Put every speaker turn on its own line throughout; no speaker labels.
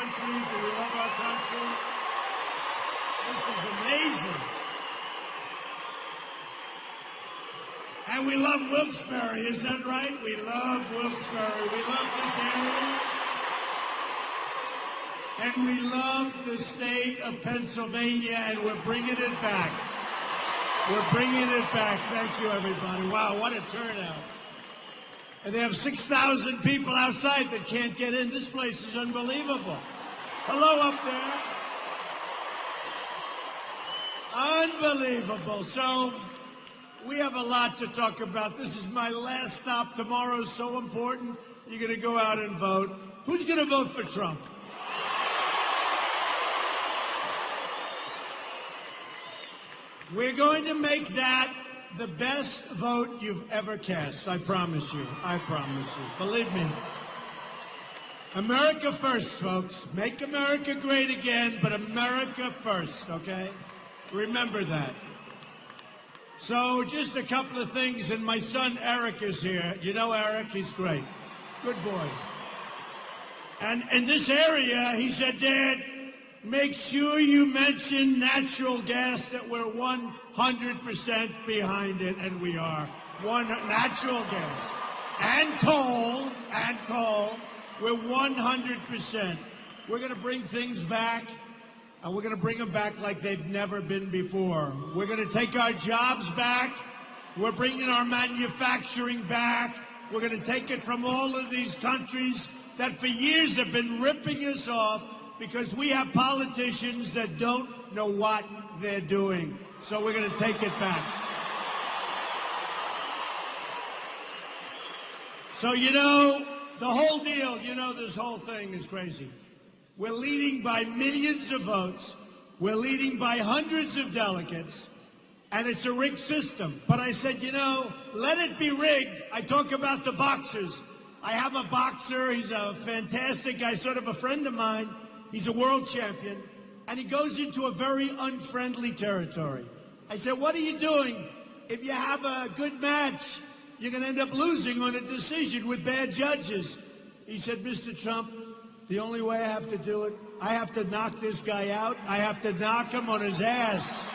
country? Do we love our country? This is amazing. And we love Wilkes Barre, is that right? We love Wilkes Barre. We love this area. And we love the state of Pennsylvania, and we're bringing it back. We're bringing it back. Thank you, everybody. Wow, what a turnout. And they have 6,000 people outside that can't get in. This place is unbelievable. Hello up there. Unbelievable. So we have a lot to talk about. This is my last stop. Tomorrow is so important. You're going to go out and vote. Who's going to vote for Trump? We're going to make that the best vote you've ever cast. I promise you. I promise you. Believe me. America first, folks. Make America great again, but America first, okay? Remember that. So just a couple of things, and my son Eric is here. You know Eric? He's great. Good boy. And in this area, he said, Dad, make sure you mention natural gas, that we're 100% behind it, and we are. Natural gas. And coal, we're 100%. We're going to bring things back, and we're going to bring them back like they've never been before. We're going to take our jobs back. We're bringing our manufacturing back. We're going to take it from all of these countries that for years have been ripping us off, because we have politicians that don't know what they're doing. So we're going to take it back. So, you know, the whole deal, you know, this whole thing is crazy. We're leading by millions of votes. We're leading by hundreds of delegates. And it's a rigged system. But I said, you know, let it be rigged. I talk about the boxers. I have a boxer. He's a fantastic guy, sort of a friend of mine. He's a world champion, and he goes into a very unfriendly territory. I said, what are you doing? If you have a good match, you're going to end up losing on a decision with bad judges. He said, Mr. Trump, the only way I have to do it, I have to knock this guy out. I have to knock him on his ass.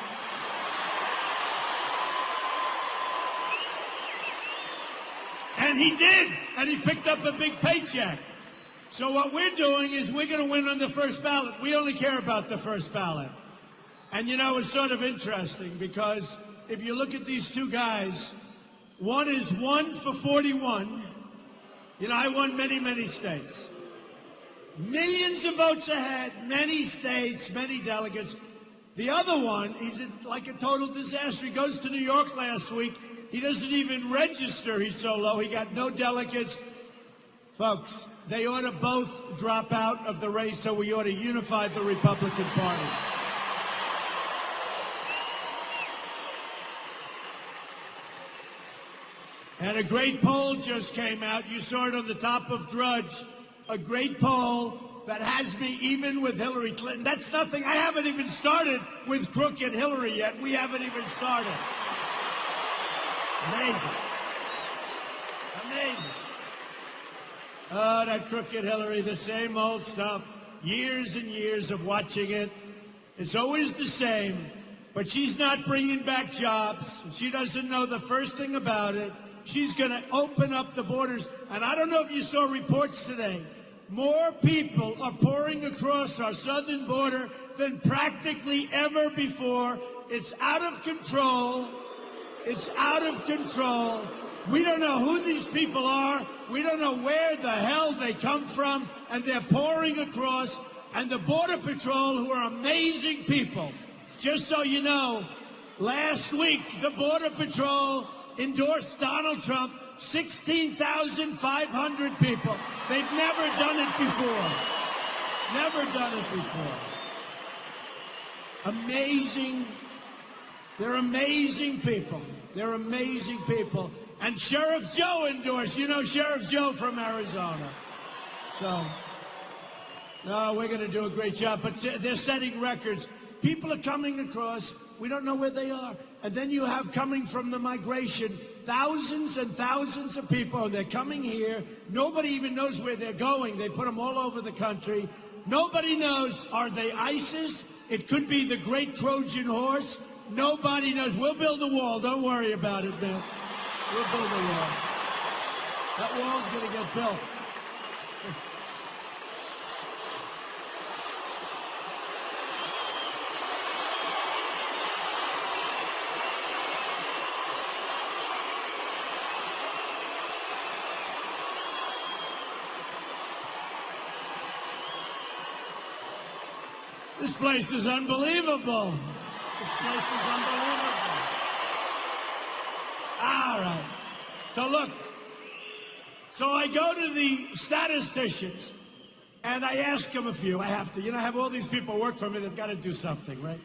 And he did, and he picked up a big paycheck. So what we're doing is we're going to win on the first ballot. We only care about the first ballot. And, you know, it's sort of interesting, because if you look at these two guys, one is 1 for 41. You know, I won many, many states. Millions of votes ahead, many states, many delegates. The other one, he's like a total disaster. He goes to New York last week. He doesn't even register. He's so low. He got no delegates. Folks, they ought to both drop out of the race, so we ought to unify the Republican Party. And a great poll just came out. You saw it on the top of Drudge. A great poll that has me even with Hillary Clinton. That's nothing. I haven't even started with crooked Hillary yet. We haven't even started. Amazing. Amazing. Oh, that crooked Hillary, the same old stuff. Years and years of watching it. It's always the same. But she's not bringing back jobs. She doesn't know the first thing about it. She's going to open up the borders. And I don't know if you saw reports today. More people are pouring across our southern border than practically ever before. It's out of control. It's out of control. We don't know who these people are. We don't know where the hell they come from. And they're pouring across. And the Border Patrol, who are amazing people, just so you know, last week the Border Patrol endorsed Donald Trump. 16,500 people. They've never done it before. Never done it before. Amazing. They're amazing people. They're amazing people. And Sheriff Joe endorsed. You know Sheriff Joe from Arizona. So, no, we're going to do a great job. But they're setting records. People are coming across. We don't know where they are. And then you have coming from the migration, thousands and thousands of people. They're coming here. Nobody even knows where they're going. They put them all over the country. Nobody knows. Are they ISIS? It could be the great Trojan horse. Nobody knows. We'll build a wall. Don't worry about it, man. We'll build a wall. That wall's going to get built. This place is unbelievable. This place is unbelievable. All right. So look. So I go to the statisticians, and I ask them a few. I have to. You know, I have all these people work for me. They've got to do something, right?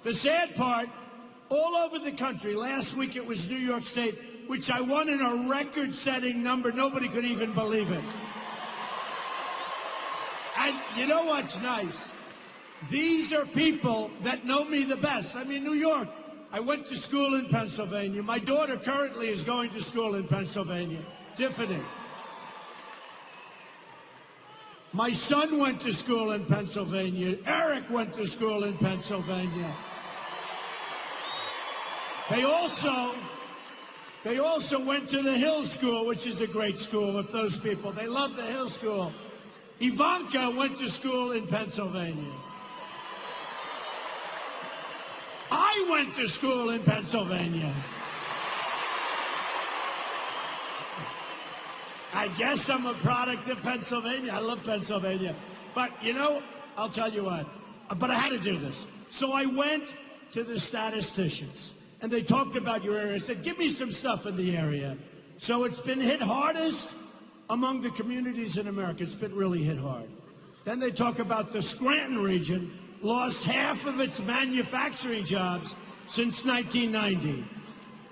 The sad part, all over the country, last week it was New York State, which I won in a record-setting number. Nobody could even believe it. And you know what's nice? These are people that know me the best. I mean, New York, I went to school in Pennsylvania. My daughter currently is going to school in Pennsylvania. Tiffany. My son went to school in Pennsylvania. Eric went to school in Pennsylvania. They also went to the Hill School, which is a great school with those people. They love the Hill School. Ivanka went to school in Pennsylvania. I went to school in Pennsylvania. I guess I'm a product of Pennsylvania. I love Pennsylvania. But, you know, I'll tell you what. But I had to do this. So I went to the statisticians, and they talked about your area. I said, give me some stuff in the area. So it's been hit hardest among the communities in America. It's been really hit hard. Then they talk about the Scranton region lost half of its manufacturing jobs since 1990.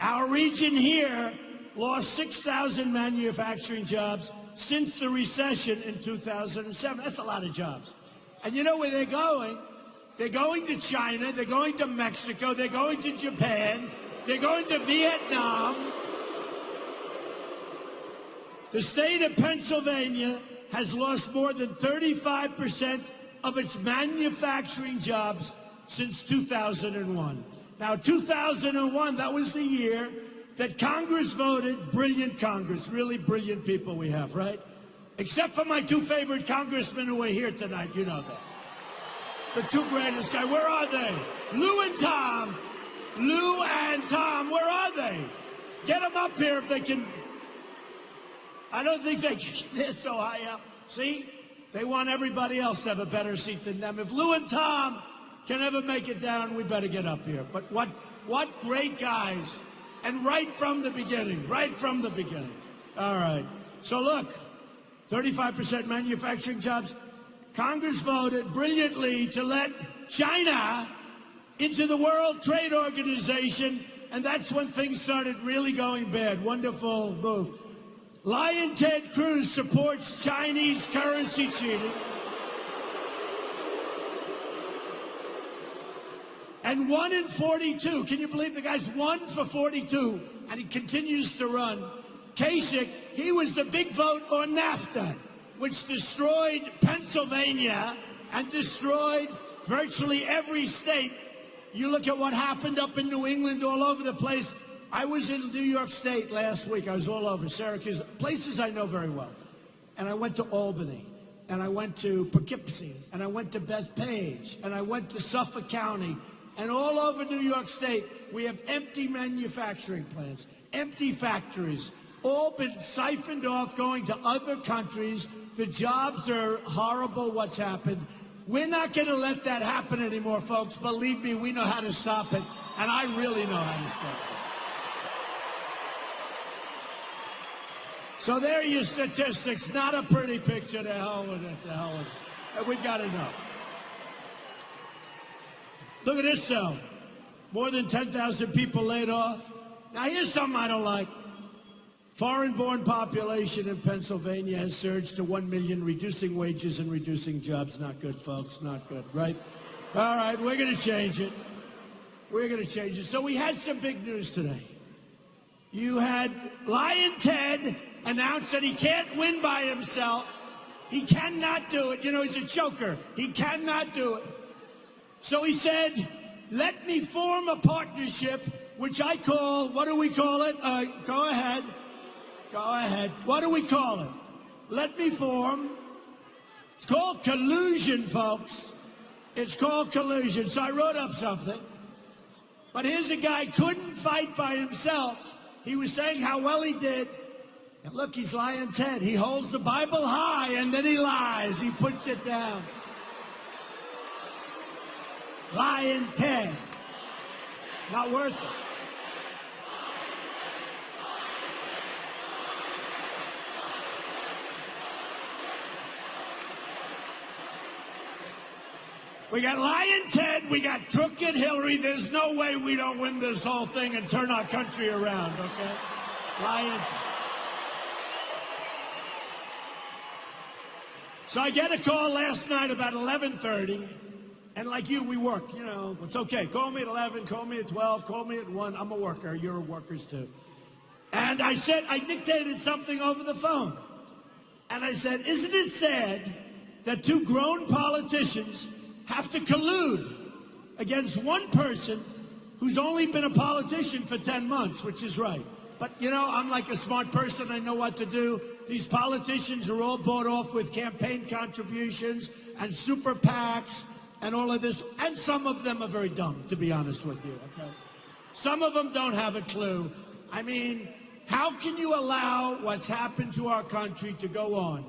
Our region here lost 6,000 manufacturing jobs since the recession in 2007. That's a lot of jobs. And you know where they're going? They're going to China, they're going to Mexico, they're going to Japan, they're going to Vietnam. The state of Pennsylvania has lost more than 35% of its manufacturing jobs since 2001. Now, 2001, that was the year that Congress voted, brilliant Congress, really brilliant people we have, right? Except for my two favorite congressmen who are here tonight, you know that. The two greatest guys, where are they? Lou and Tom. Lou and Tom, where are they? Get them up here if they can. I don't think they can. They're so high up. See? They want everybody else to have a better seat than them. If Lou and Tom can ever make it down, we better get up here. But what great guys. And right from the beginning, All right. So look, 35% manufacturing jobs. Congress voted brilliantly to let China into the World Trade Organization, and that's when things started really going bad. Wonderful move. Lion Ted Cruz supports Chinese currency cheating. And 1 in 42, can you believe the guy's 1 for 42, and he continues to run. Kasich, he was the big vote on NAFTA, which destroyed Pennsylvania and destroyed virtually every state. You look at what happened up in New England, all over the place. I was in New York State last week. I was all over Syracuse, places I know very well. And I went to Albany, and I went to Poughkeepsie, and I went to Bethpage, and I went to Suffolk County. And all over New York State, we have empty manufacturing plants, empty factories, all been siphoned off, going to other countries. The jobs are horrible, what's happened. We're not going to let that happen anymore, folks. Believe me, we know how to stop it, and I really know how to stop it. So there are your statistics. Not a pretty picture. The hell with it. The hell with it. We've got to know. Look at this, though. More than 10,000 people laid off. Now, here's something I don't like. Foreign-born population in Pennsylvania has surged to 1 million, reducing wages and reducing jobs. Not good, folks. Not good, right? All right, we're going to change it. We're going to change it. So we had some big news today. You had Lion Ted announce that he can't win by himself. He cannot do it. You know, he's a choker. He cannot do it. So he said, let me form a partnership, which I call, what do we call it? Go ahead. Go ahead. What do we call it? Let me form. It's called collusion, folks. It's called collusion. So I wrote up something. But here's a guy couldn't fight by himself. He was saying how well he did. And look, he's lying Ted. He holds the Bible high and then he lies. He puts it down. Lying Ted. Not worth it. We got Lying Ted, we got Crooked Hillary. There's no way we don't win this whole thing and turn our country around, okay? Lying Ted. So I get a call last night about 11:30, and like you, we work, you know, it's okay. Call me at 11, call me at 12, call me at 1. I'm a worker. You're a workers too. And I said, I dictated something over the phone. And I said, isn't it sad that two grown politicians have to collude against one person who's only been a politician for 10 months, which is right. But, you know, I'm like a smart person. I know what to do. These politicians are all bought off with campaign contributions and super PACs and all of this. And some of them are very dumb, to be honest with you, okay? Some of them don't have a clue. I mean, how can you allow what's happened to our country to go on?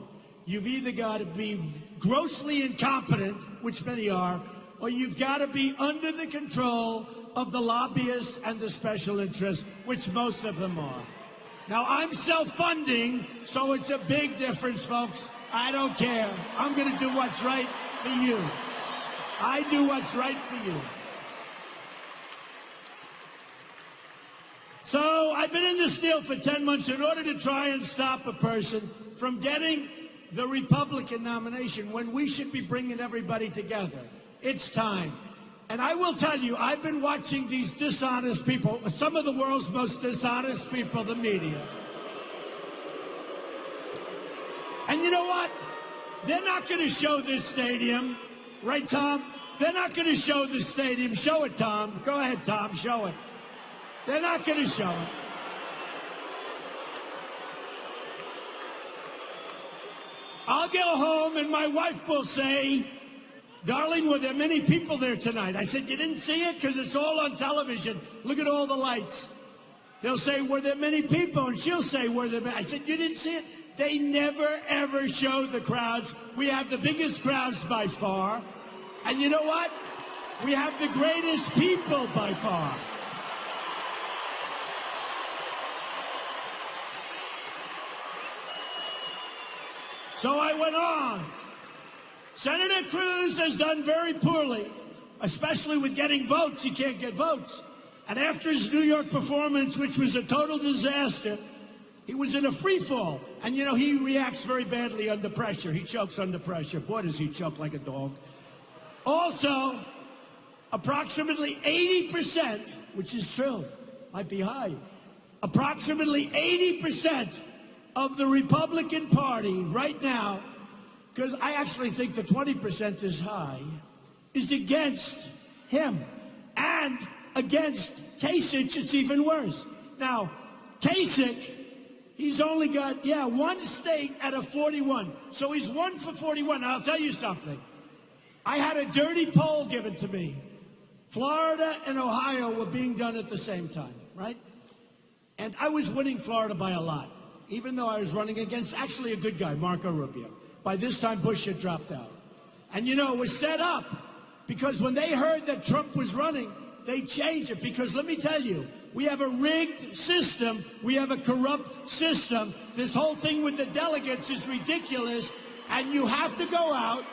You've either got to be grossly incompetent, which many are, or you've got to be under the control of the lobbyists and the special interests, which most of them are. Now, I'm self-funding, so it's a big difference, folks. I don't care. I'm going to do what's right for you. I do what's right for you. So I've been in this deal for 10 months in order to try and stop a person from getting the Republican nomination when we should be bringing everybody together. It's time. And I will tell you, I've been watching these dishonest people, some of the world's most dishonest people, the media. And you know what? They're not going to show this stadium. Right, Tom? They're not going to show this stadium. Show it, Tom. Go ahead, Tom. Show it. They're not going to show it. I'll go home and my wife will say, darling, were there many people there tonight? I said, you didn't see it because it's all on television. Look at all the lights. They'll say, were there many people? And she'll say, were there many? I said, you didn't see it? They never, ever show the crowds. We have the biggest crowds by far. And you know what? We have the greatest people by far. So I went on. Senator Cruz has done very poorly, especially with getting votes. You can't get votes. And after his New York performance, which was a total disaster, he was in a free fall. And, you know, he reacts very badly under pressure. He chokes under pressure. Boy, does he choke like a dog. Also, approximately 80%, which is true, might be high, approximately 80% of the Republican Party right now, because I actually think the 20% is high, is against him. And against Kasich, it's even worse. Now, Kasich, he's only got, one state out of 41. So he's 1 for 41. Now, I'll tell you something. I had a dirty poll given to me. Florida and Ohio were being done at the same time, right? And I was winning Florida by a lot, even though I was running against actually a good guy, Marco Rubio. By this time, Bush had dropped out. And, you know, it was set up because when they heard that Trump was running, they changed it. Because let me tell you, we have a rigged system. We have a corrupt system. This whole thing with the delegates is ridiculous. And you have to go out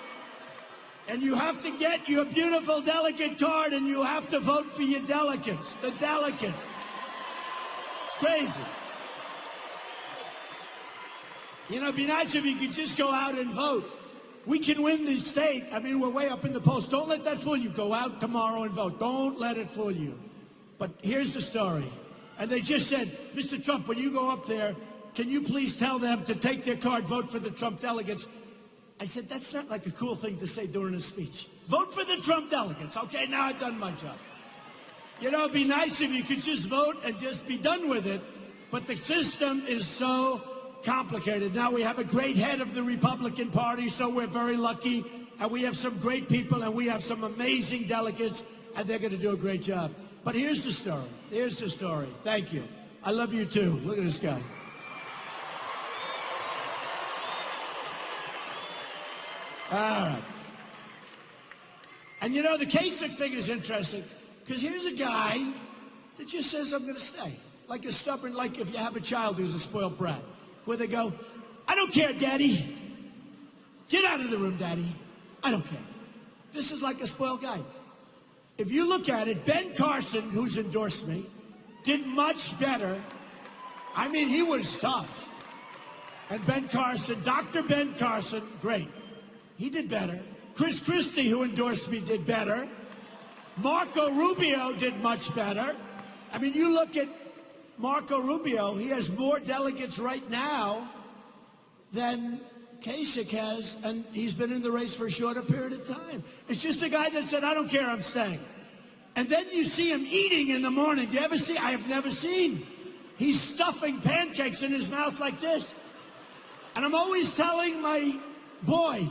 and you have to get your beautiful delegate card and you have to vote for your delegates, the delegate. It's crazy. You know, it'd be nice if you could just go out and vote. We can win this state. I mean, we're way up in the polls. Don't let that fool you. Go out tomorrow and vote. Don't let it fool you. But here's the story. And they just said, Mr. Trump, when you go up there, can you please tell them to take their card, vote for the Trump delegates? I said, that's not like a cool thing to say during a speech. Vote for the Trump delegates. Okay, now I've done my job. You know, it'd be nice if you could just vote and just be done with it. But the system is so complicated. Now we have a great head of the Republican Party, so we're very lucky. And we have some great people, and we have some amazing delegates, and they're going to do a great job. But here's the story. Here's the story. Thank you. I love you, too. Look at this guy. All right. And you know, the Kasich thing is interesting, because here's a guy that just says, I'm going to stay. Like a stubborn, like if you have a child who's a spoiled brat, where they go, I don't care, Daddy. Get out of the room, Daddy. I don't care. This is like a spoiled guy. If you look at it, Ben Carson, who's endorsed me, did much better. I mean, he was tough. And Ben Carson, Dr. Ben Carson, great. He did better. Chris Christie, who endorsed me, did better. Marco Rubio did much better. I mean, you look at Marco Rubio, he has more delegates right now than Kasich has, and he's been in the race for a shorter period of time. It's just a guy that said, I don't care, I'm staying. And then you see him eating in the morning. Do you ever see? I have never seen. He's stuffing pancakes in his mouth like this. And I'm always telling my boy,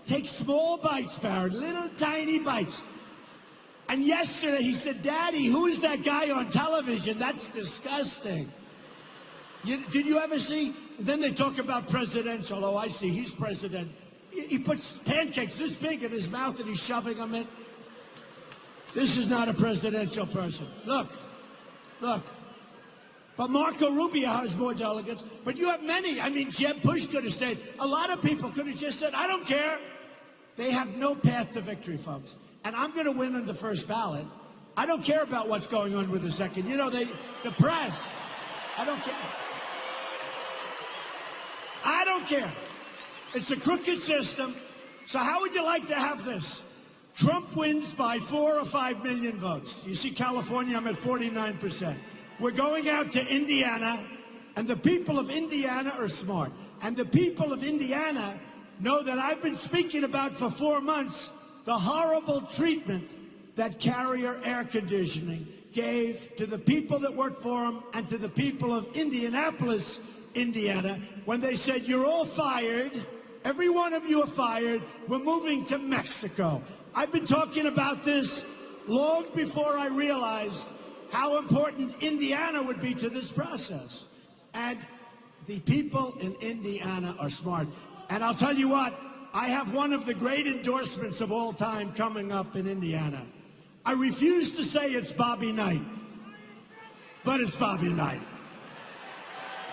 take small bites, Barrett, little tiny bites. And yesterday he said, Daddy, who's that guy on television? That's disgusting. Did you ever see? Then they talk about presidential. Oh, I see. He's president. He puts pancakes this big in his mouth and he's shoving them in. This is not a presidential person. Look. But Marco Rubio has more delegates. But you have many. I mean, Jeb Bush could have stayed. A lot of people could have just said, I don't care. They have no path to victory, folks. And I'm going to win on the first ballot. I don't care about what's going on with the second. You know, the press. I don't care. I don't care. It's a crooked system. So how would you like to have this? Trump wins by 4 or 5 million votes. You see California, I'm at 49%. We're going out to Indiana, and the people of Indiana are smart. And the people of Indiana know that I've been speaking about for 4 months the horrible treatment that Carrier Air Conditioning gave to the people that worked for them and to the people of Indianapolis, Indiana, when they said, you're all fired, every one of you are fired, we're moving to Mexico. I've been talking about this long before I realized how important Indiana would be to this process. And the people in Indiana are smart. And I'll tell you what, I have one of the great endorsements of all time coming up in Indiana. I refuse to say it's Bobby Knight, but it's Bobby Knight.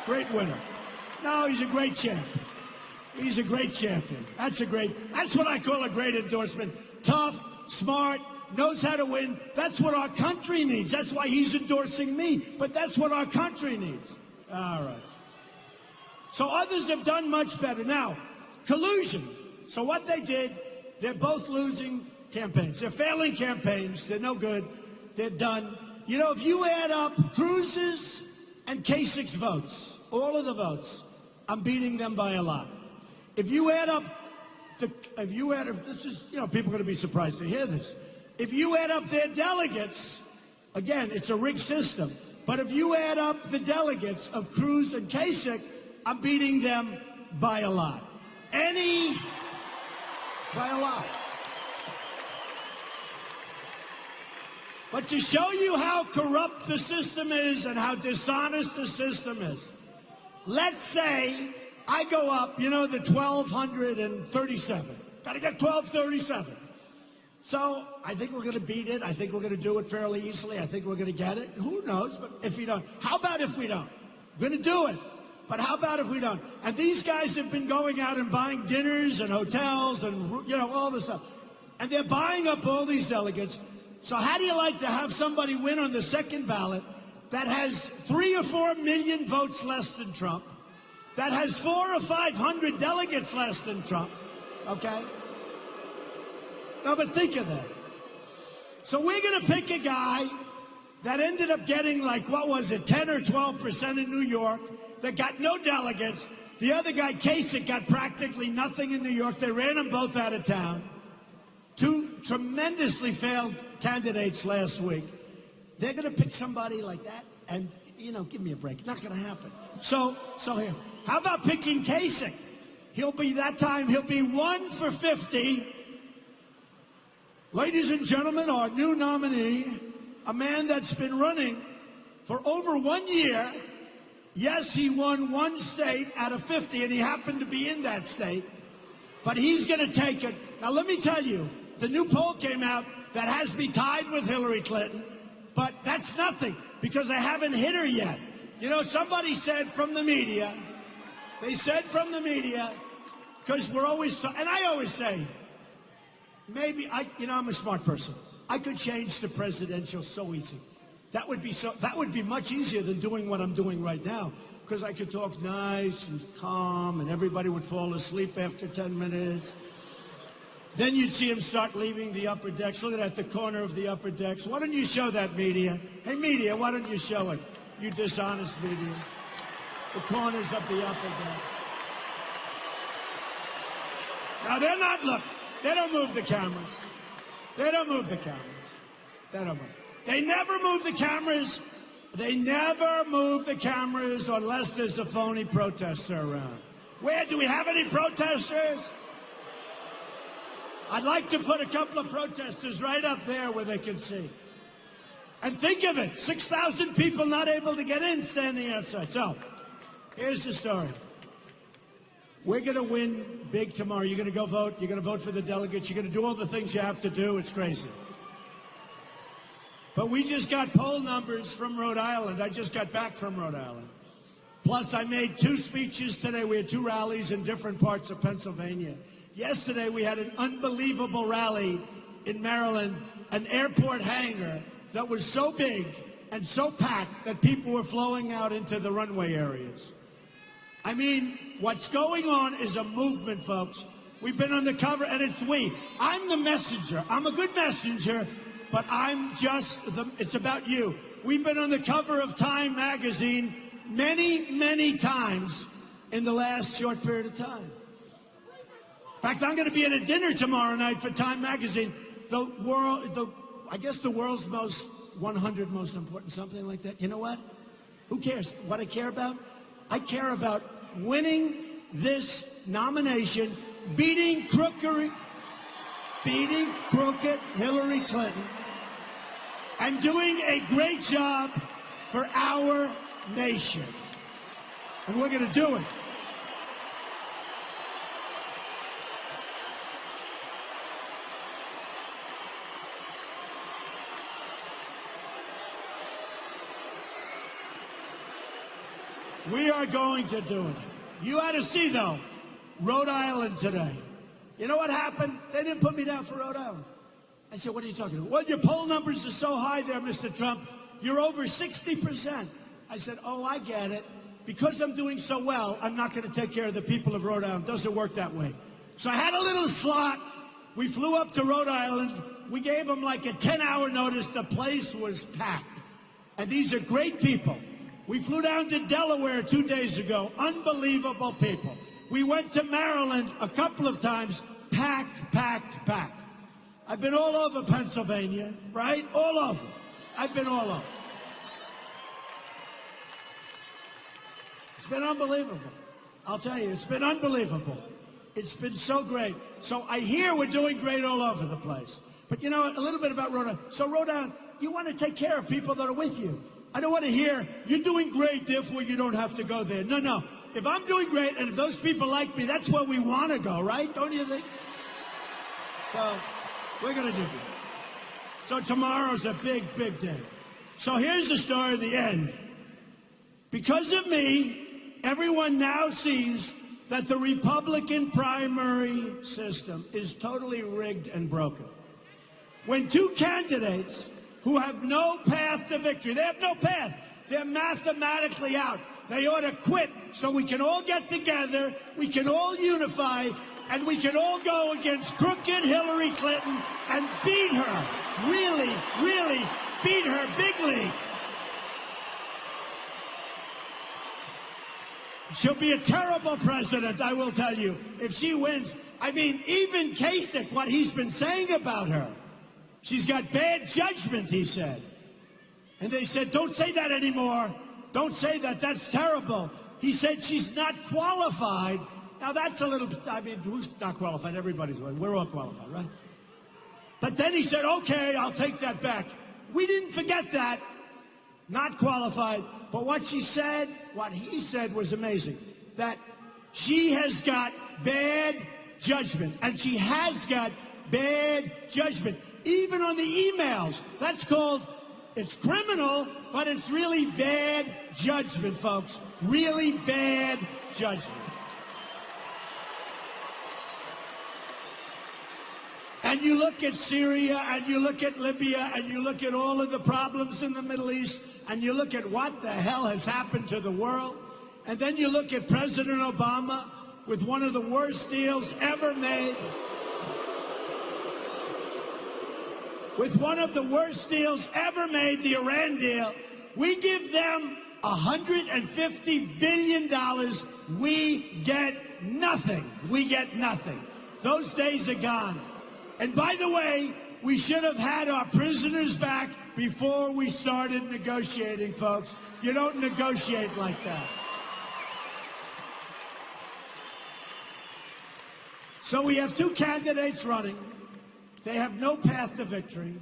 Great winner. No, he's a great champion. He's a great champion. That's what I call a great endorsement. Tough, smart, knows how to win. That's what our country needs. That's why he's endorsing me. But that's what our country needs. All right. So others have done much better. Now, collusion. So what they did, they're both losing campaigns. They're failing campaigns. They're no good. They're done. You know, if you add up Cruz's and Kasich's votes, all of the votes, I'm beating them by a lot. If you add up this is, you know, people are going to be surprised to hear this. If you add up their delegates, again, it's a rigged system, but if you add up the delegates of Cruz and Kasich, I'm beating them by a lot. By a lot. But to show you how corrupt the system is and how dishonest the system is, let's say I go up, you know, the 1,237. Got to get 1,237. So I think we're going to beat it. I think we're going to do it fairly easily. I think we're going to get it. Who knows? But if we don't, how about if we don't? We're going to do it. But how about if we don't? And these guys have been going out and buying dinners and hotels and, you know, all this stuff. And they're buying up all these delegates. So how do you like to have somebody win on the second ballot that has 3 or 4 million votes less than Trump, that has 400 or 500 delegates less than Trump, okay? No, but think of that. So we're going to pick a guy that ended up getting, like, what was it, 10 or 12% in New York, that got no delegates. The other guy, Kasich, got practically nothing in New York. They ran them both out of town. Two tremendously failed candidates last week. They're going to pick somebody like that, and, you know, give me a break. It's not going to happen. So here, how about picking Kasich? He'll be, that time, he'll be 1 for 50. Ladies and gentlemen, our new nominee, a man that's been running for over 1 year. Yes, he won one state out of 50, and he happened to be in that state. But he's going to take it. Now, let me tell you, the new poll came out that has me tied with Hillary Clinton, but that's nothing because I haven't hit her yet. You know, somebody said from the media, they said from the media, because we're always, and I always say, maybe, I'm a smart person. I could change the presidential so easy. That would be much easier than doing what I'm doing right now, because I could talk nice and calm and everybody would fall asleep after 10 minutes. Then you'd see him start leaving the upper decks. Look at the corner of the upper decks. Why don't you show that, media? Hey, media, why don't you show it? You dishonest media. The corners of the upper decks. Now, they're not, look, they don't move the cameras. They don't move the cameras. They don't move. They never move the cameras. They never move the cameras unless there's a phony protester around. Where, do we have any protesters? I'd like to put a couple of protesters right up there where they can see. And think of it, 6,000 people not able to get in standing outside. So, here's the story. We're going to win big tomorrow. You're going to go vote. You're going to vote for the delegates. You're going to do all the things you have to do. It's crazy. But we just got poll numbers from Rhode Island. I just got back from Rhode Island. Plus, I made 2 speeches today. We had 2 rallies in different parts of Pennsylvania. Yesterday, we had an unbelievable rally in Maryland, an airport hangar that was so big and so packed that people were flowing out into the runway areas. I mean, what's going on is a movement, folks. We've been on the cover, and it's we. I'm the messenger. I'm a good messenger, but I'm just it's about you. We've been on the cover of Time magazine many, many times in the last short period of time. In fact, I'm going to be at a dinner tomorrow night for Time magazine. I guess the world's 100 most important, something like that. You know what? Who cares? What I care about? I care about winning this nomination, beating crooked Hillary Clinton, and doing a great job for our nation. And we're going to do it. We are going to do it. You had to see, though, Rhode Island today. You know what happened? They didn't put me down for Rhode Island. I said, what are you talking about? Well, your poll numbers are so high there, Mr. Trump. You're over 60%. I said, oh, I get it. Because I'm doing so well, I'm not going to take care of the people of Rhode Island. It doesn't work that way. So I had a little slot. We flew up to Rhode Island. We gave them like a 10-hour notice. The place was packed. And these are great people. We flew down to Delaware 2 days ago. Unbelievable people. We went to Maryland a couple of times. Packed, packed, packed. I've been all over Pennsylvania, right? All over. I've been all over. It's been unbelievable. I'll tell you, it's been unbelievable. It's been so great. So I hear we're doing great all over the place. But you know, a little bit about Rhode Island. So Rhode Island, you want to take care of people that are with you. I don't want to hear, you're doing great, therefore you don't have to go there. No, no. If I'm doing great, and if those people like me, that's where we want to go, right? Don't you think? So, we're going to do it. So tomorrow's a big, big day. So here's the story of the end. Because of me, everyone now sees that the Republican primary system is totally rigged and broken. When 2 candidates who have no path to victory, they have no path, they're mathematically out. They ought to quit so we can all get together, we can all unify, and we can all go against crooked Hillary Clinton and beat her. Really, really beat her big league. She'll be a terrible president, I will tell you, if she wins. I mean, even Kasich, what he's been saying about her. She's got bad judgment, he said. And they said, don't say that anymore. Don't say that. That's terrible. He said she's not qualified. Now, that's a little, I mean, who's not qualified? Everybody's, we're all qualified, right? But then he said, okay, I'll take that back. We didn't forget that. Not qualified. But what she said, what he said was amazing. That she has got bad judgment. And she has got bad judgment. Even on the emails. That's called, it's criminal, but it's really bad judgment, folks. Really bad judgment. And you look at Syria, and you look at Libya, and you look at all of the problems in the Middle East, and you look at what the hell has happened to the world, and then you look at President Obama with one of the worst deals ever made, with one of the worst deals ever made, the Iran deal. We give them $150 billion. We get nothing. We get nothing. Those days are gone. And by the way, we should have had our prisoners back before we started negotiating, folks. You don't negotiate like that. So we have two candidates running. They have no path to victory.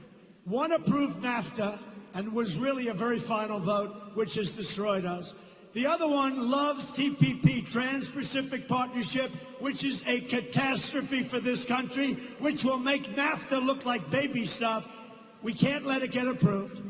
One approved NAFTA and was really a very final vote, which has destroyed us. The other one loves TPP, Trans-Pacific Partnership, which is a catastrophe for this country, which will make NAFTA look like baby stuff. We can't let it get approved.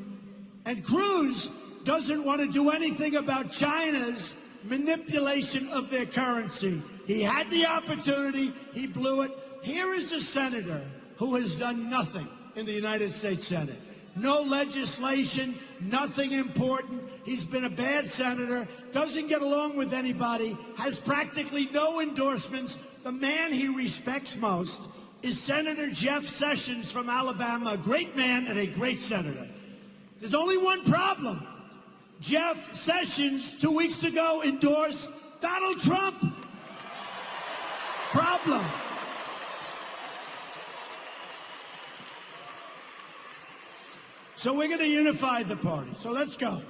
And Cruz doesn't want to do anything about China's manipulation of their currency. He had the opportunity. He blew it. Here is a senator who has done nothing in the United States Senate. No legislation, nothing important. He's been a bad senator, doesn't get along with anybody, has practically no endorsements. The man he respects most is Senator Jeff Sessions from Alabama, a great man and a great senator. There's only one problem. Jeff Sessions, 2 weeks ago, endorsed Donald Trump. Problem. So we're going to unify the party. So let's go.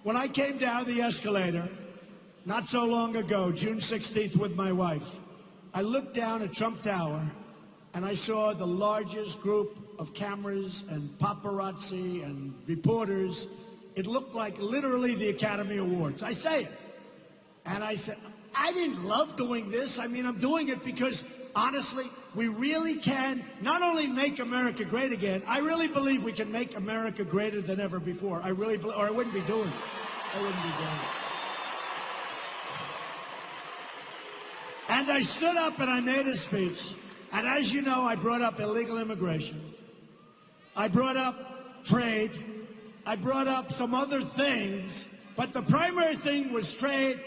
When I came down the escalator, not so long ago, June 16th, with my wife, I looked down at Trump Tower, and I saw the largest group of cameras and paparazzi and reporters. It looked like literally the Academy Awards. I say it. And I said, I didn't love doing this. I mean, I'm doing it because, honestly, we really can not only make America great again, I really believe we can make America greater than ever before. I really believe, or I wouldn't be doing it. I wouldn't be doing it. And I stood up and I made a speech. And as you know, I brought up illegal immigration. I brought up trade. I brought up some other things. But the primary thing was trade.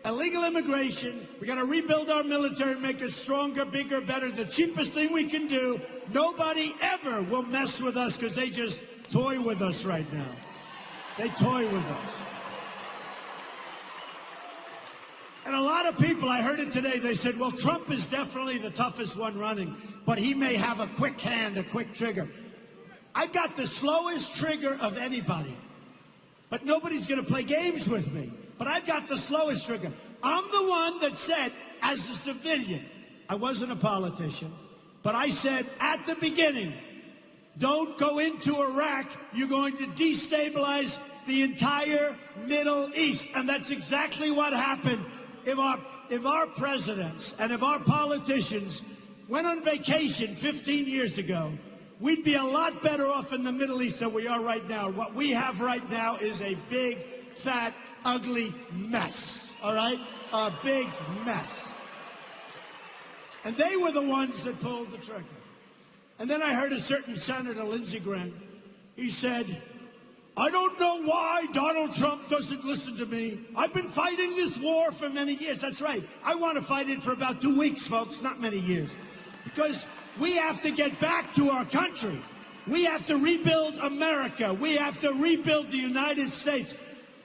Illegal immigration. We got to rebuild our military and make it stronger, bigger, better. The cheapest thing we can do. Nobody ever will mess with us because they just toy with us right now. They toy with us. And a lot of people, I heard it today, they said, well, Trump is definitely the toughest one running, but he may have a quick hand, a quick trigger. I've got the slowest trigger of anybody, but nobody's going to play games with me. But I've got the slowest trigger. I'm the one that said, as a civilian, I wasn't a politician, but I said at the beginning, don't go into Iraq. You're going to destabilize the entire Middle East. And that's exactly what happened. If our presidents and if our politicians went on vacation 15 years ago, we'd be a lot better off in the Middle East than we are right now. What we have right now is a big, fat, ugly mess, all right? A big mess. And they were the ones that pulled the trigger. And then I heard a certain Senator, Lindsey Graham, he said, I don't know why Donald Trump doesn't listen to me. I've been fighting this war for many years. That's right. I want to fight it for about 2 weeks, folks, not many years. Because we have to get back to our country. We have to rebuild America. We have to rebuild the United States.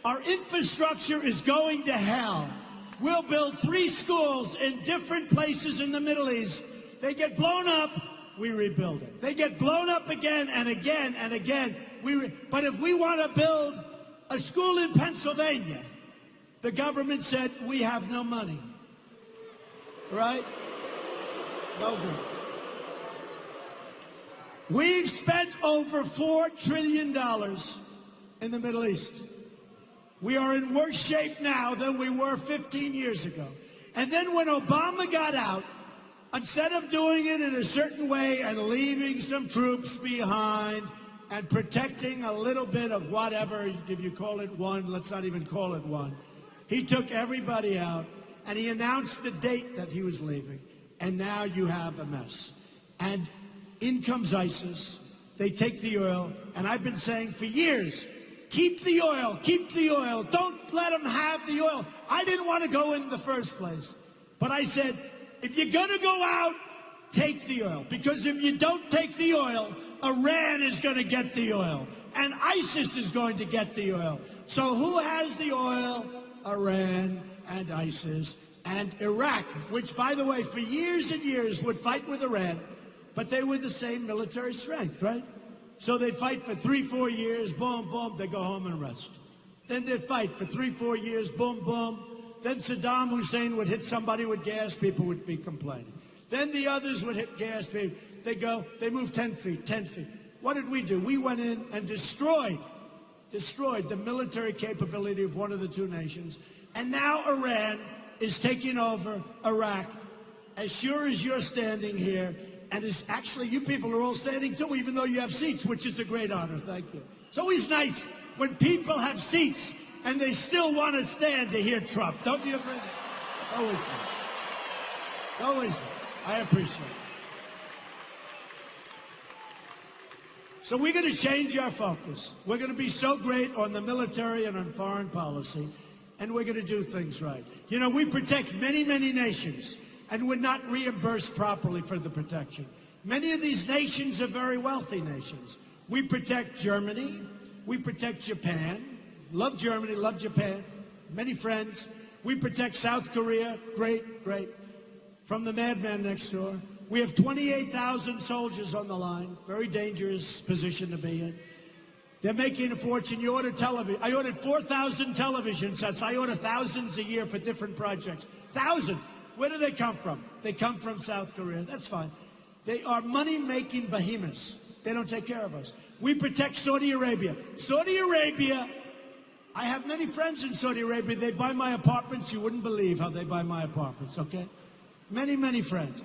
Our infrastructure is going to hell. We'll build 3 schools in different places in the Middle East. They get blown up, we rebuild it. They get blown up again and again and again. But if we want to build a school in Pennsylvania, the government said, we have no money. Right? No good. We've spent over $4 trillion in the Middle East. We are in worse shape now than we were 15 years ago. And then when Obama got out, instead of doing it in a certain way and leaving some troops behind and protecting a little bit of whatever, if you call it one, let's not even call it one, he took everybody out and he announced the date that he was leaving. And now you have a mess. And in comes ISIS. They take the oil. And I've been saying for years, keep the oil, keep the oil. Don't let them have the oil. I didn't want to go in the first place. But I said, if you're going to go out, take the oil. Because if you don't take the oil, Iran is going to get the oil. And ISIS is going to get the oil. So who has the oil? Iran and ISIS and Iraq, which, by the way, for years and years would fight with Iran, but they were the same military strength, right? So they'd fight for 3-4 years, boom, boom, they go home and rest. Then they'd fight for 3-4 years, boom, boom. Then Saddam Hussein would hit somebody with gas, people would be complaining. Then the others would hit gas, they move 10 feet, 10 feet. What did we do? We went in and destroyed the military capability of one of the 2 nations. And now Iran is taking over Iraq. As sure as you're standing here, and it's actually, you people are all standing too, even though you have seats, which is a great honor. Thank you. It's always nice when people have seats and they still want to stand to hear Trump. Don't you agree? Always nice. Always nice. I appreciate it. So we're going to change our focus. We're going to be so great on the military and on foreign policy, and we're going to do things right. You know, we protect many, many nations, and we're not reimbursed properly for the protection. Many of these nations are very wealthy nations. We protect Germany. We protect Japan. Love Germany, love Japan. Many friends. We protect South Korea. Great, great. From the madman next door. We have 28,000 soldiers on the line. Very dangerous position to be in. They're making a fortune. You order television. I ordered 4,000 television sets. I order thousands a year for different projects. Thousands. Where do they come from? They come from South Korea. That's fine. They are money-making behemoths. They don't take care of us. We protect Saudi Arabia. Saudi Arabia, I have many friends in Saudi Arabia. They buy my apartments. You wouldn't believe how they buy my apartments, okay? Many, many friends.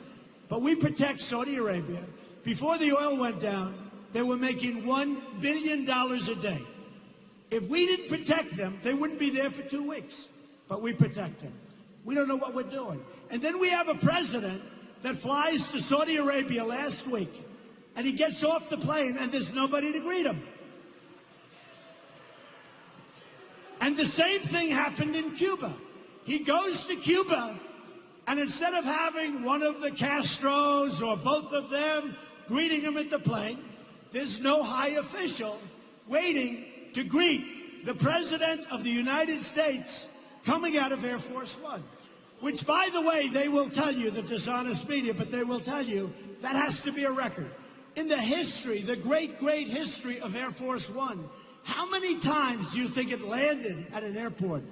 But we protect Saudi Arabia. Before the oil went down, they were making $1 billion a day. If we didn't protect them, they wouldn't be there for 2 weeks. But we protect them. We don't know what we're doing. And then we have a president that flies to Saudi Arabia last week, and he gets off the plane, and there's nobody to greet him. And the same thing happened in Cuba. He goes to Cuba, and instead of having one of the Castros or both of them greeting him at the plane, there's no high official waiting to greet the President of the United States coming out of Air Force One. Which, by the way, they will tell you, the dishonest media, but they will tell you that has to be a record. In the history, the great, great history of Air Force One, how many times do you think it landed at an airport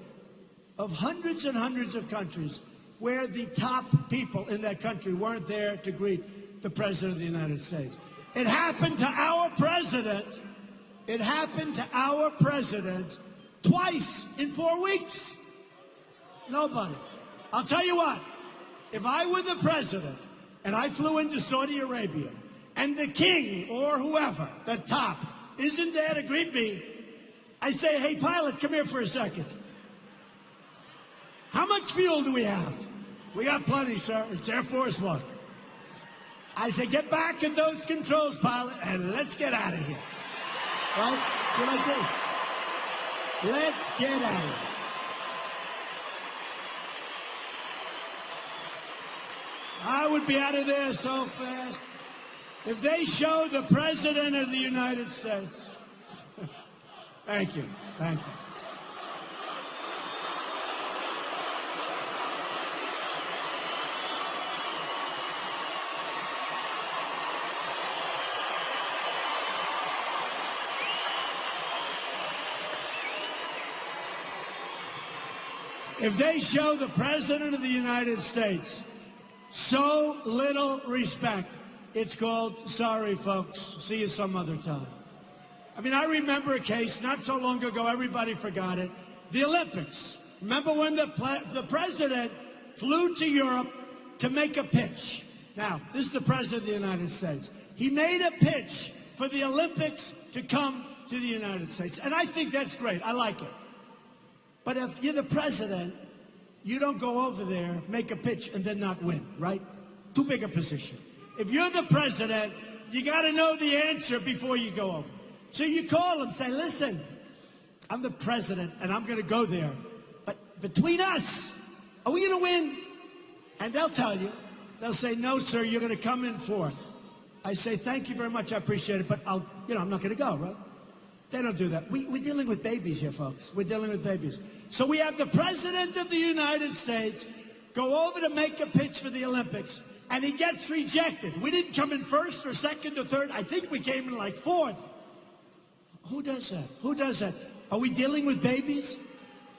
of hundreds and hundreds of countries where the top people in that country weren't there to greet the President of the United States? It happened to our president. It happened to our president twice in 4 weeks. Nobody. I'll tell you what, if I were the president and I flew into Saudi Arabia and the king or whoever, the top, isn't there to greet me, I say, hey, pilot, come here for a second. How much fuel do we have? We got plenty, sir. It's Air Force One. I say, get back in those controls, pilot, and let's get out of here. Right? That's what I do. Let's get out of here. I would be out of there so fast. If they show the President of the United States. Thank you. Thank you. If they show the President of the United States so little respect, it's called, sorry, folks, see you some other time. I mean, I remember a case not so long ago, everybody forgot it, the Olympics. Remember when the President flew to Europe to make a pitch? Now, this is the President of the United States. He made a pitch for the Olympics to come to the United States. And I think that's great. I like it. But if you're the President, you don't go over there, make a pitch, and then not win, right? Too big a position. If you're the President, you got to know the answer before you go over. So you call them, say, listen, I'm the President, and I'm going to go there. But between us, are we going to win? And they'll tell you. They'll say, no, sir, you're going to come in fourth. I say, thank you very much, I appreciate it, but I'm not going to go, right? They don't do that. We're dealing with babies here, folks. We're dealing with babies. So we have the President of the United States go over to make a pitch for the Olympics, and he gets rejected. We didn't come in first or second or third. I think we came in like fourth. Who does that? Who does that? Are we dealing with babies?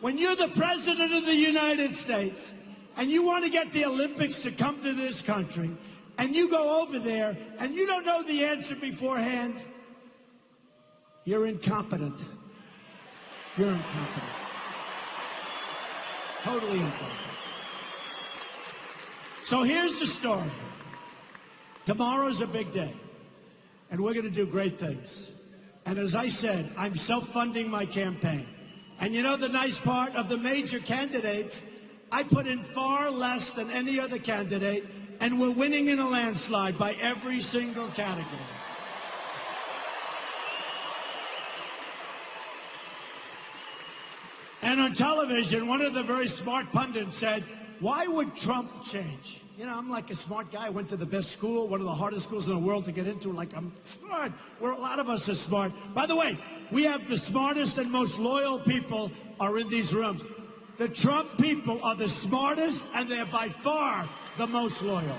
When you're the President of the United States and you want to get the Olympics to come to this country, and you go over there and you don't know the answer beforehand, you're incompetent. You're incompetent. Totally incompetent. So here's the story. Tomorrow's a big day, and we're going to do great things. And as I said, I'm self-funding my campaign. And you know the nice part of the major candidates, I put in far less than any other candidate, and we're winning in a landslide by every single category. And on television, one of the very smart pundits said, why would Trump change? You know, I'm like a smart guy. I went to the best school, one of the hardest schools in the world to get into. Like, I'm smart. A lot of us are smart. By the way, we have the smartest and most loyal people are in these rooms. The Trump people are the smartest, and they're by far the most loyal.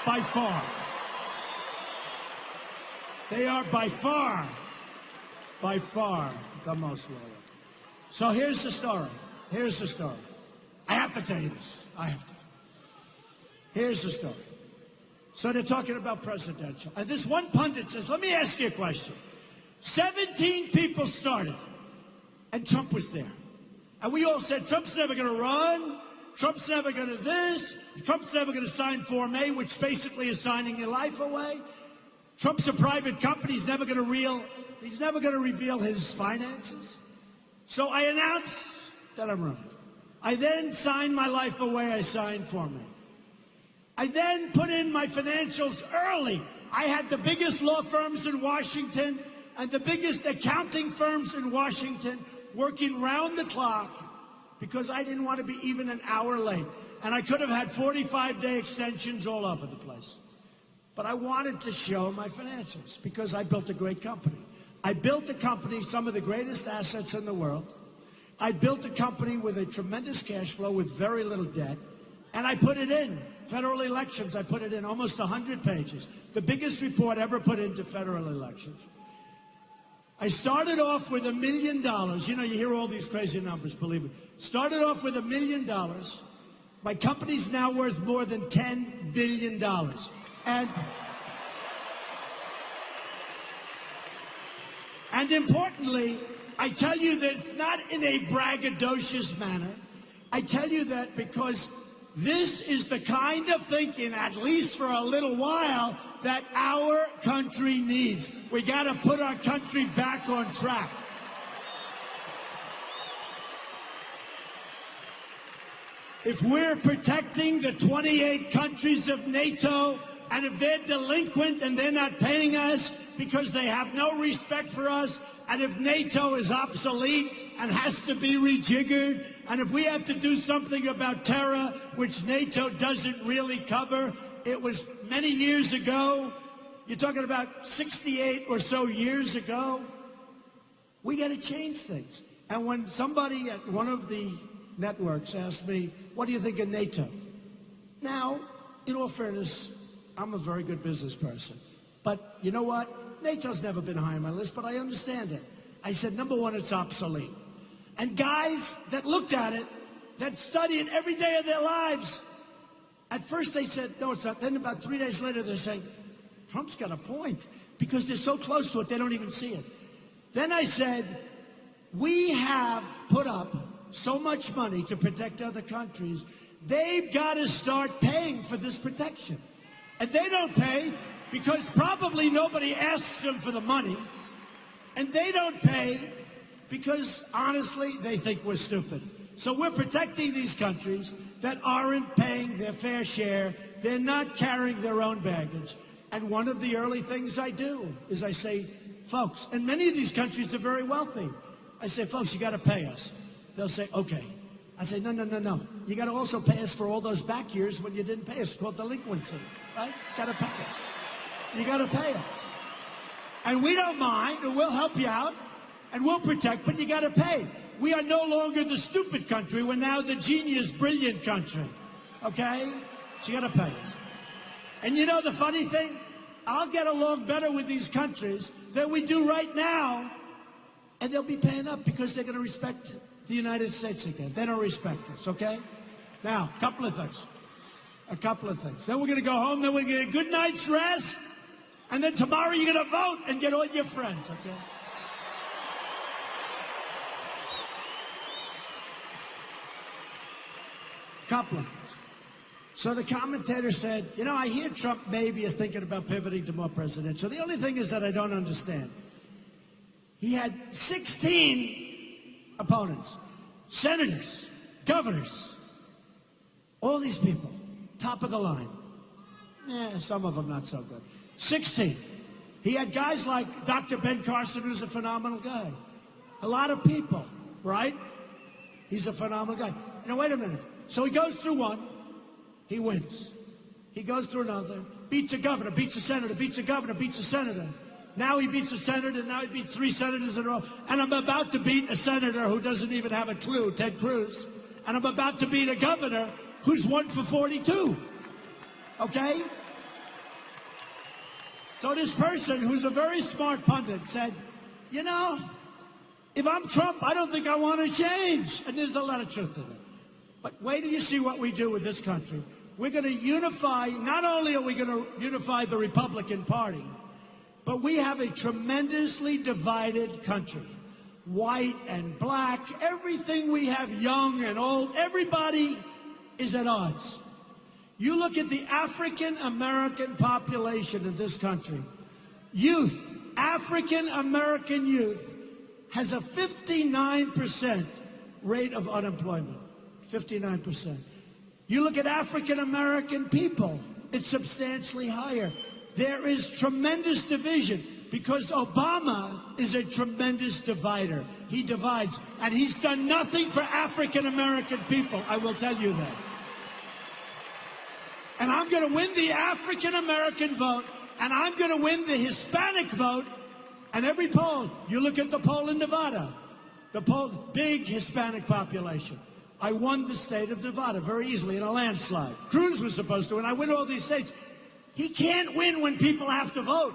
By far. They are by far the most loyal. So here's the story. Here's the story. I have to tell you this. I have to. Here's the story. So they're talking about presidential. And this one pundit says, let me ask you a question. 17 people started, and Trump was there. And we all said, Trump's never going to run. Trump's never going to this. Trump's never going to sign Form A, which basically is signing your life away. Trump's a private company. He's never going to reveal his finances. So I announced that I'm running. I then signed my life away. I signed Form A. I then put in my financials early. I had the biggest law firms in Washington and the biggest accounting firms in Washington working round the clock because I didn't want to be even an hour late. And I could have had 45-day extensions all over the place. But I wanted to show my financials because I built a great company. I built a company, some of the greatest assets in the world. I built a company with a tremendous cash flow with very little debt. And I put it in. Federal elections, I put it in almost 100 pages. The biggest report ever put into federal elections. I started off with $1 million. You know, you hear all these crazy numbers, believe me. Started off with $1 million. My company's now worth more than $10 billion. And importantly, I tell you that it's not in a braggadocious manner. I tell you that because this is the kind of thinking, at least for a little while, that our country needs. We got to put our country back on track. If we're protecting the 28 countries of NATO, and if they're delinquent and they're not paying us because they have no respect for us, and if NATO is obsolete and has to be rejiggered, and if we have to do something about terror, which NATO doesn't really cover, it was many years ago, you're talking about 68 or so years ago, we got to change things. And when somebody at one of the networks asked me, what do you think of NATO? Now, in all fairness, I'm a very good business person. But you know what? NATO's never been high on my list, but I understand it. I said, number one, it's obsolete. And guys that looked at it that study it every day of their lives. At first they said, no, it's not. Then about 3 days later, they're saying, Trump's got a point, because they're so close to it, they don't even see it. Then I said, we have put up so much money to protect other countries, they've got to start paying for this protection. And they don't pay because probably nobody asks them for the money. And they don't pay because, honestly, they think we're stupid. So we're protecting these countries that aren't paying their fair share. They're not carrying their own baggage. And one of the early things I do is I say, folks, and many of these countries are very wealthy. I say, folks, you got to pay us. They'll say, okay. I say, no, no, no, no. You got to also pay us for all those back years when you didn't pay us. It's called delinquency, right? Got to pay us. You got to pay us. And we don't mind, and we'll help you out, and we'll protect, but you got to pay. We are no longer the stupid country. We're now the genius, brilliant country, okay? So you got to pay us. And you know the funny thing? I'll get along better with these countries than we do right now, and they'll be paying up because they're going to respect the United States again. They don't respect us, okay? Now, a couple of things. Then we're going to go home, then we're going to get a good night's rest, and then tomorrow you're going to vote and get all your friends, okay? Couple of things. So the commentator said, you know, I hear Trump maybe is thinking about pivoting to more presidential. The only thing is that I don't understand. He had 16 opponents, senators, governors, all these people, top of the line. Yeah, some of them not so good. 16. He had guys like Dr. Ben Carson, who's a phenomenal guy. A lot of people, right? He's a phenomenal guy. Now, wait a minute. So he goes through one, he wins. He goes through another, beats a governor, beats a senator, beats a governor, beats a senator. Now he beats a senator, now he beats 3 senators in a row. And I'm about to beat a senator who doesn't even have a clue, Ted Cruz. And I'm about to beat a governor who's 1 for 42. Okay? So this person, who's a very smart pundit, said, you know, if I'm Trump, I don't think I want to change. And there's a lot of truth in it. But wait till you see what we do with this country. We're going to unify, not only are we going to unify the Republican Party, but we have a tremendously divided country. White and black, everything we have, young and old, everybody is at odds. You look at the African-American population in this country. Youth, African-American youth, has a 59% rate of unemployment. 59%. You look at African-American people, it's substantially higher. There is tremendous division because Obama is a tremendous divider. He divides, and he's done nothing for African-American people, I will tell you that. And I'm going to win the African-American vote, and I'm going to win the Hispanic vote. And every poll, you look at the poll in Nevada, the poll, big Hispanic population. I won the state of Nevada very easily in a landslide. Cruz was supposed to, and I win all these states. He can't win when people have to vote.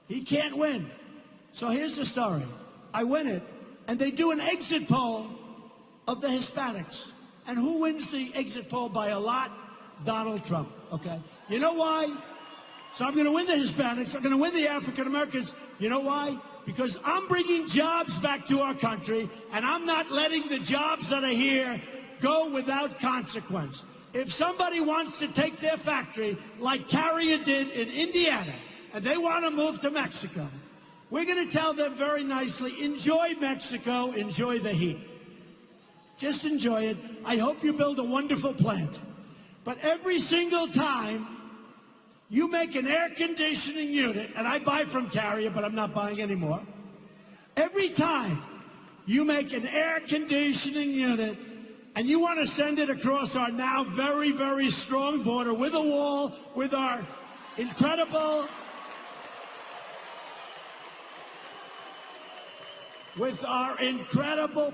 He can't win. So here's the story. I win it, and they do an exit poll of the Hispanics. And who wins the exit poll by a lot? Donald Trump, okay? You know why? So I'm going to win the Hispanics. I'm going to win the African Americans. You know why? Because I'm bringing jobs back to our country, and I'm not letting the jobs that are here go without consequence. If somebody wants to take their factory, like Carrier did in Indiana, and they want to move to Mexico, we're going to tell them very nicely, enjoy Mexico, enjoy the heat. Just enjoy it. I hope you build a wonderful plant. But every single time you make an air conditioning unit, and I buy from Carrier, but I'm not buying anymore. Every time you make an air conditioning unit and you want to send it across our now very, very strong border with a wall, with our incredible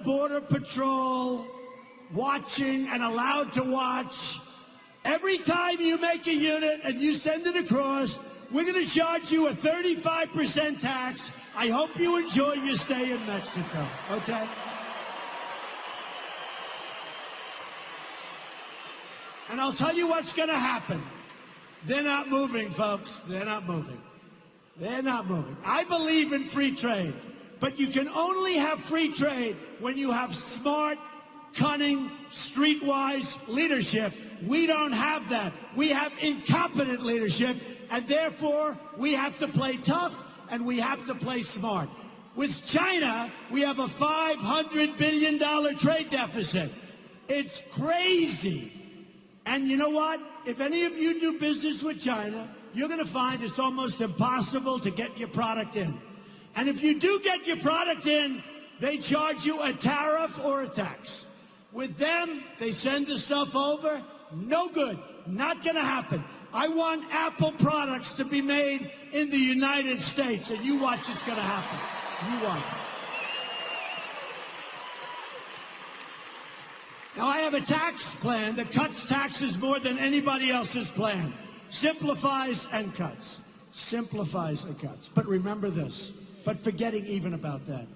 border patrol watching and allowed to watch. Every time you make a unit and you send it across, we're going to charge you a 35% tax. I hope you enjoy your stay in Mexico, okay? And I'll tell you what's going to happen. They're not moving, folks. They're not moving. They're not moving. I believe in free trade, but you can only have free trade when you have smart, cunning, streetwise leadership. We don't have that. We have incompetent leadership, and therefore we have to play tough and we have to play smart. With China, we have a $500 billion trade deficit. It's crazy. And you know what? If any of you do business with China, you're going to find it's almost impossible to get your product in. And if you do get your product in, they charge you a tariff or a tax. With them, they send the stuff over. No good. Not going to happen. I want Apple products to be made in the United States, and you watch it's going to happen. You watch. Now, I have a tax plan that cuts taxes more than anybody else's plan. Simplifies and cuts. Simplifies and cuts. But remember this, but forgetting even about that.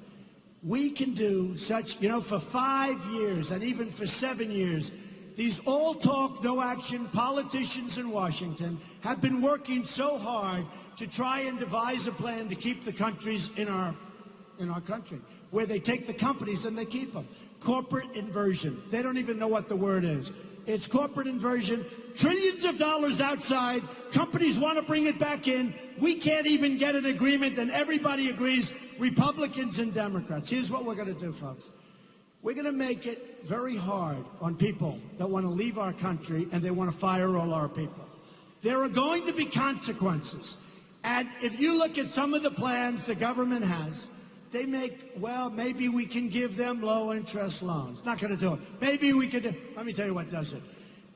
We can do such, for 5 years and even for 7 years, these all talk, no action politicians in Washington have been working so hard to try and devise a plan to keep the countries in our country, where they take the companies and they keep them. Corporate inversion. They don't even know what the word is. It's corporate inversion. Trillions of dollars outside. Companies want to bring it back in. We can't even get an agreement, and everybody agrees, Republicans and Democrats. Here's what we're going to do, folks. We're going to make it very hard on people that want to leave our country and they want to fire all our people. There are going to be consequences. And if you look at some of the plans the government has, they make, well, maybe we can give them low-interest loans. Not going to do it. Maybe we could. Let me tell you what does it.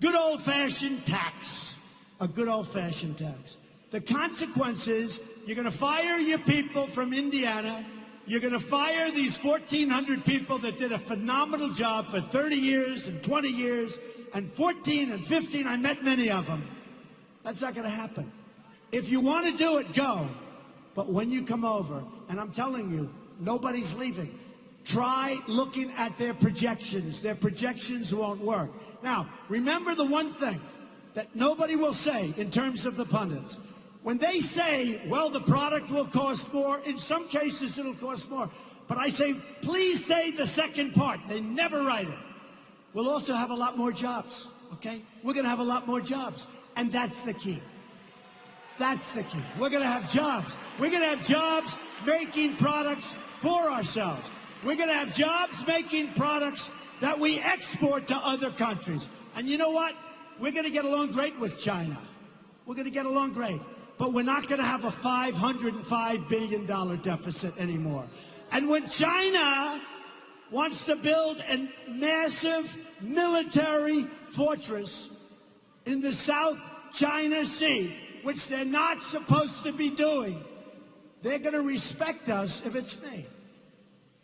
Good old-fashioned tax. A good old-fashioned tax. The consequence is you're going to fire your people from Indiana. You're going to fire these 1,400 people that did a phenomenal job for 30 years and 20 years and 14 and 15. I met many of them. That's not going to happen. If you want to do it, go. But when you come over, and I'm telling you, nobody's leaving. Try looking at their projections. Their projections won't work. Now, remember the one thing that nobody will say in terms of the pundits. When they say, well, the product will cost more, in some cases it'll cost more. But I say, please say the second part. They never write it. We'll also have a lot more jobs, okay? We're going to have a lot more jobs. And that's the key. That's the key. We're going to have jobs. We're going to have jobs making products for ourselves. We're going to have jobs making products that we export to other countries. And you know what? We're going to get along great with China. We're going to get along great. But we're not going to have a $505 billion deficit anymore. And when China wants to build a massive military fortress in the South China Sea, which they're not supposed to be doing, they're going to respect us if it's me.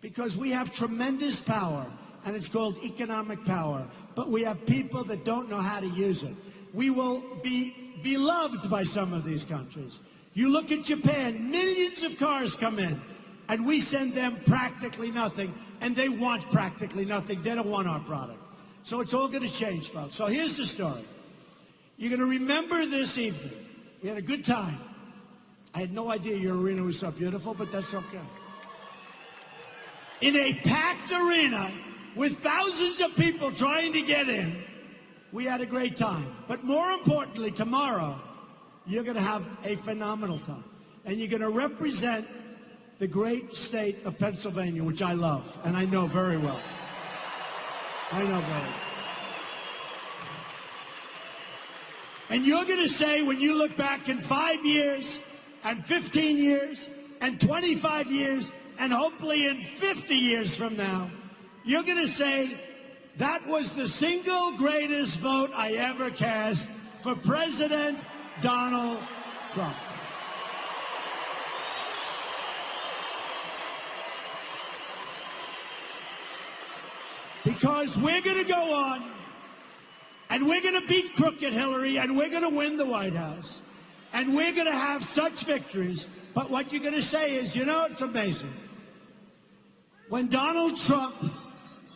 Because we have tremendous power, and it's called economic power. But we have people that don't know how to use it. We will be beloved by some of these countries. You look at Japan, millions of cars come in, and we send them practically nothing, and they want practically nothing. They don't want our product. So it's all going to change, folks. So here's the story. You're going to remember this evening. We had a good time. I had no idea your arena was so beautiful, but that's okay. In a packed arena with thousands of people trying to get in, we had a great time. But more importantly, tomorrow, you're going to have a phenomenal time. And you're going to represent the great state of Pennsylvania, which I love, and I know very well. I know very well. And you're going to say, when you look back in 5 years, and 15 years, and 25 years, and hopefully in 50 years from now, you're going to say, that was the single greatest vote I ever cast for President Donald Trump. Because we're going to go on, and we're going to beat crooked Hillary, and we're going to win the White House, and we're going to have such victories. But what you're going to say is, it's amazing. When Donald Trump,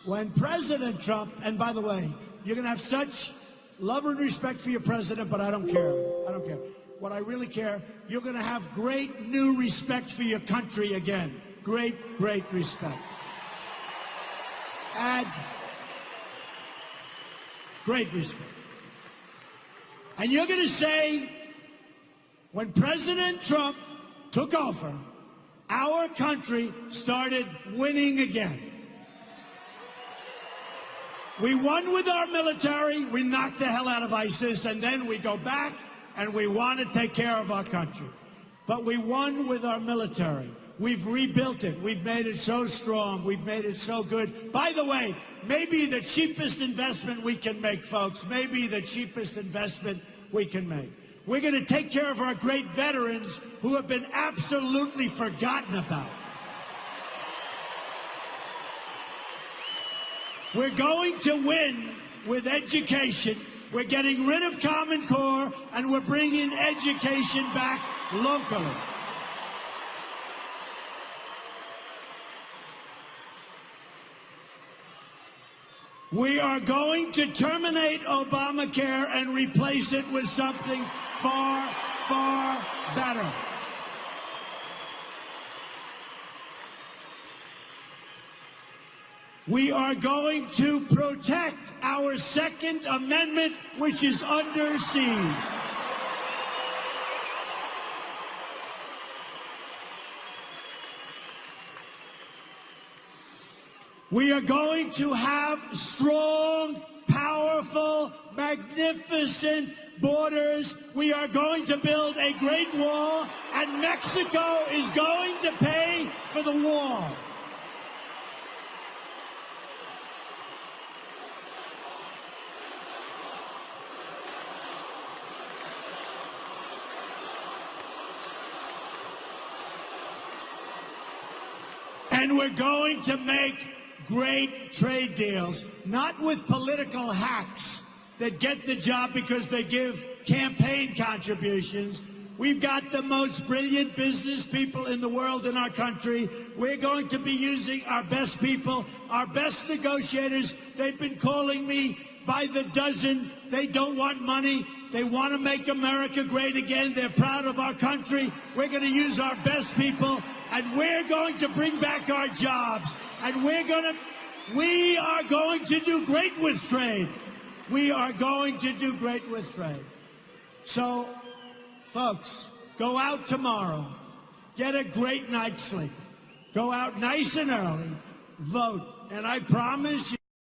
when President Trump, and by the way, you're going to have such love and respect for your president, but I don't care. I don't care. What I really care, you're going to have great new respect for your country again. Great, great respect. And great respect. And you're going to say, when President Trump took over, our country started winning again. We won with our military, we knocked the hell out of ISIS, and then we go back and we want to take care of our country. But we won with our military. We've rebuilt it. We've made it so strong. We've made it so good. By the way, maybe the cheapest investment we can make, folks, maybe the cheapest investment we can make. We're going to take care of our great veterans who have been absolutely forgotten about. We're going to win with education. We're getting rid of Common Core, and we're bringing education back locally. We are going to terminate Obamacare and replace it with something far, far better. We are going to protect our Second Amendment, which is under siege. We are going to have strong, powerful, magnificent borders. We are going to build a great wall, and Mexico is going to pay for the wall. And we're going to make great trade deals, not with political hacks that get the job because they give campaign contributions. We've got the most brilliant business people in the world in our country. We're going to be using our best people, our best negotiators. They've been calling me by the dozen. They don't want money. They want to make America great again. They're proud of our country. We're going to use our best people, and we're going to bring back our jobs. And we are going to do great with trade. We are going to do great with trade. So, folks, go out tomorrow. Get a great night's sleep. Go out nice and early. Vote. And I promise you,